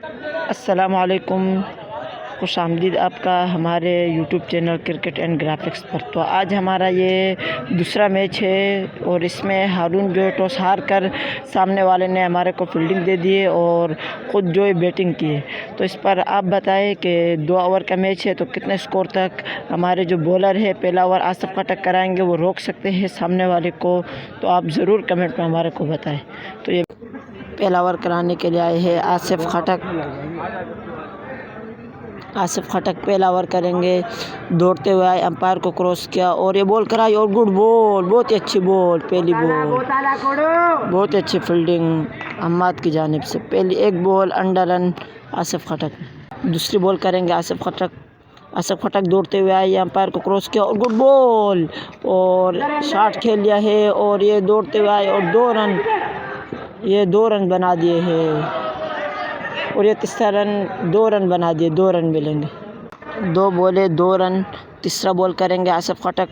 अस्सलामुअलैकुम, खुश आमदीद आपका हमारे YouTube channel cricket and graphics पर। तो आज हमारा ये दूसरा मैच है और इसमें हारून जो है टॉस हार कर सामने वाले ने हमारे को फील्डिंग दे दी है और ख़ुद जो है बैटिंग की है। तो इस पर आप बताएं कि 2 ओवर का मैच है तो कितने स्कोर तक हमारे जो बॉलर है पहला ओवर आसिफ खटक कराएंगे, वो रोक सकते हैं सामने वाले को। तो आप ज़रूर कमेंट में हमारे को बताएँ। तो ये पहला ओवर कराने के लिए आए हैं आसिफ खटक पहला ओवर करेंगे। दौड़ते हुए आए, अंपायर को क्रॉस किया और ये बॉल कराई और गुड बॉल, बहुत ही अच्छी बॉल, पहली बॉल, बहुत अच्छी फील्डिंग अम्माद की जानिब से। पहली एक बॉल अंडर रन आसिफ खटक। दूसरी बॉल करेंगे आसिफ खटक दौड़ते हुए आए, अंपायर को क्रॉस किया और गुड बॉल और शॉट खेल लिया है और ये दौड़ते हुए आए और 2 रन बना दिए हैं और ये तीसरा रन 2 रन बना दिए, 2 रन मिलेंगे। 2 बॉले 2 रन। तीसरा बॉल करेंगे आसिफ खटक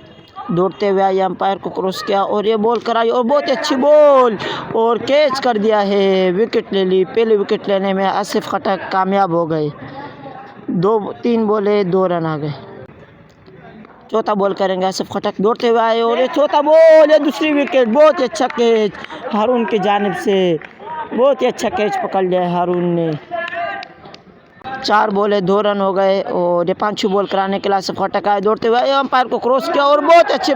दौड़ते हुए आए, अंपायर को क्रॉस किया और ये बॉल कराई और बहुत अच्छी बॉल और कैच कर दिया है, विकेट ले ली। पहले विकेट लेने में आसिफ खटक कामयाब हो गए। 3 बॉले 2 रन आ गए। चौथा बॉल करेंगे आसिफ खटक दौड़ते हुए आए और ये चौथा बॉल, ये दूसरी विकेट। बहुत ही अच्छा कैच हारून की जानिब से, बहुत ही अच्छा कैच पकड़ लिया है हारून ने। 4 बॉले 2 रन हो गए और ये 5वीं बॉल कराने के लिए आसिफ खटक आए, दौड़ते हुए अंपायर को क्रॉस किया और बहुत अच्छी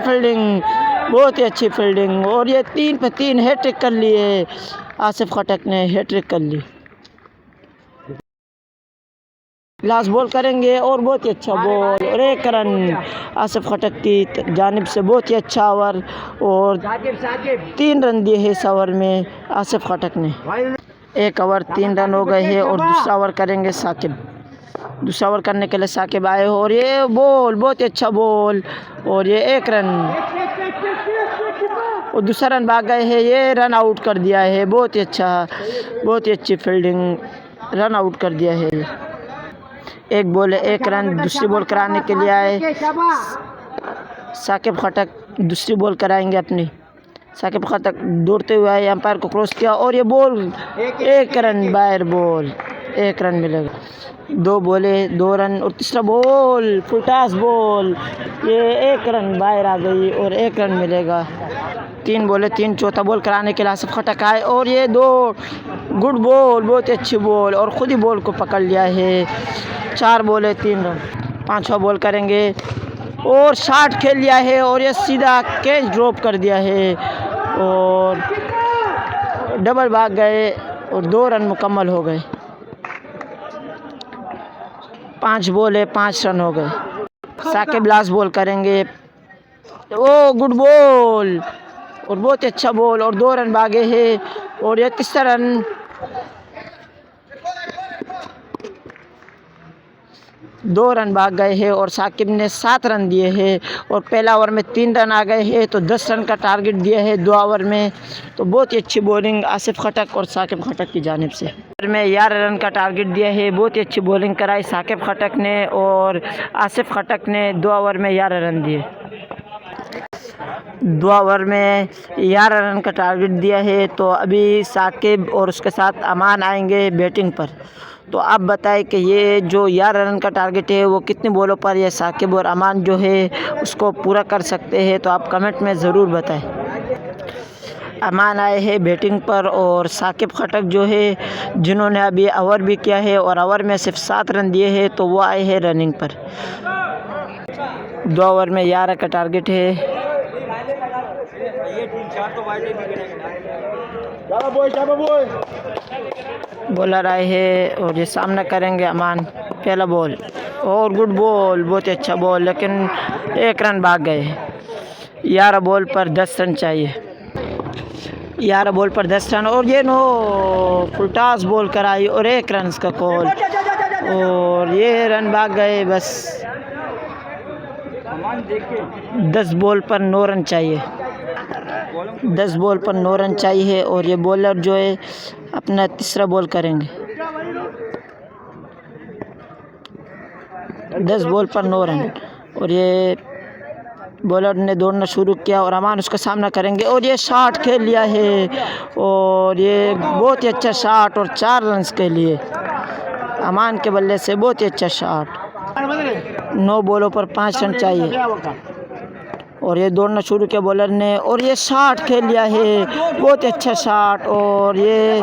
फील्डिंग और ये 3 पे 3 हैट्रिक कर लिए। आसिफ खटक ने हैट्रिक कर ली। लास्ट बॉल करेंगे और बहुत ही अच्छा बॉल और 1 रन आसिफ खटक की जानिब से। बहुत ही अच्छा ओवर और 3 रन दिए हैं इस ओवर में आसिफ खटक ने। 1 ओवर 3 रन हो गए हैं और दूसरा ओवर करेंगे साकिब। दूसरा ओवर करने के लिए साकिब आए और ये बॉल, बहुत ही अच्छा बॉल और ये 1 रन और दूसरा रन भाग गए हैं, ये रन आउट कर दिया है। बहुत ही अच्छी फील्डिंग, रन आउट कर दिया है। 1 बॉल 1 रन। दूसरी बॉल कराने के लिए आए साकिब खटक, दूसरी बॉल कराएंगे अपनी। साकिब खटक दौड़ते हुए आए, अंपायर को क्रॉस किया और ये बॉल 1 रन, बाहर बॉल, 1 रन मिलेगा। 2 बॉले 2 रन और तीसरा बॉल फुलटास बॉल, ये 1 रन बाहर आ गई और 1 रन मिलेगा। 3 बॉले 3। चौथा बॉल कराने के लिए आसिफ खटक आए और ये 2 गुड बॉल, बहुत ही अच्छी बॉल और ख़ुद ही बॉल को पकड़ लिया है। 4 बॉले 3 रन। 5वां बॉल करेंगे और शॉट खेल लिया है और ये सीधा कैच ड्रॉप कर दिया है और डबल भाग गए और 2 रन मुकम्मल हो गए। 5 बॉले 5 रन हो गए। साकिब लास्ट बॉल करेंगे, ओ गुड बॉल और बहुत अच्छा बॉल और 2 रन भागे हैं और ये तीसरा रन। 2 रन भाग गए हैं और साकिब ने 7 रन दिए हैं और पहला ओवर में 3 रन आ गए हैं तो 10 रन का टारगेट दिया है 2 ओवर में। तो बहुत ही अच्छी बॉलिंग आसिफ खटक और साकिब खटक की जानिब से। में 11 रन का टारगेट दिया है। बहुत ही अच्छी बॉलिंग कराई साकिब खटक ने और आसिफ खटक ने 2 ओवर में 11 रन दिए। 2 ओवर में 11 रन का टारगेट दिया है। तो अभी साकिब और उसके साथ अमान आएंगे बैटिंग पर। तो आप बताएं कि ये जो 11 रन का टारगेट है वो कितने बॉलों पर ये साकिब और अमान जो है उसको पूरा कर सकते हैं, तो आप कमेंट में ज़रूर बताएं। अमान आए हैं बैटिंग पर और साकिब खटक जो है जिन्होंने अभी ओवर भी किया है और ओवर में सिर्फ 7 रन दिए हैं तो वो आए हैं रनिंग पर। 2 ओवर में 11 का टारगेट है। बॉलर आए हैं और ये सामना करेंगे अमान। पहला बॉल और गुड बॉल, बहुत ही अच्छा बॉल, लेकिन 1 रन भाग गए। 11 बॉल पर 10 रन चाहिए। 11 बॉल पर 10 रन और ये फुलटास बॉल कराई और 1 रन का कॉल और ये रन भाग गए। बस 10 बॉल पर 9 रन चाहिए। 10 बॉल पर 9 रन चाहिए और ये बॉलर जो है अपना तीसरा बॉल करेंगे। 10 बॉल पर 9 रन और ये बॉलर ने दौड़ना शुरू किया और अमान उसका सामना करेंगे और ये शॉट खेल लिया है और ये बहुत ही अच्छा शॉट और 4 रन के लिए अमान के बल्ले से बहुत ही अच्छा शॉट। 9 बॉलों पर 5 रन चाहिए और ये दौड़ना शुरू किया बॉलर ने और ये शॉट खेल लिया है, बहुत ही अच्छा शॉट और ये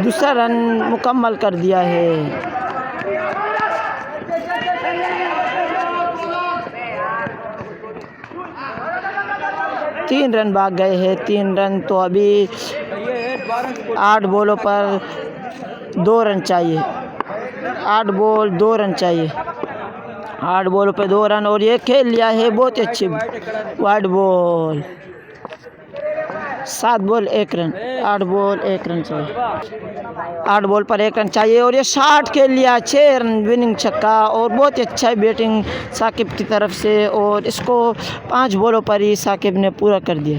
दूसरा रन मुकम्मल कर दिया है। 3 रन भाग गए हैं, 3 रन। तो अभी 8 बॉलों पर 2 रन चाहिए, 8 बॉल 2 रन चाहिए, 8 बॉलों पे 2 रन और ये खेल लिया है, बहुत अच्छी wide ball. 7 ball 1 run, 8 ball 1 run चाहिए, 8 बॉल पर 1 रन चाहिए और ये शॉट खेल लिया, 6 रन विनिंग छक्का और बहुत ही अच्छा है बैटिंग साकिब की तरफ से और इसको 5 बॉलों पर ही साकिब ने पूरा कर दिया।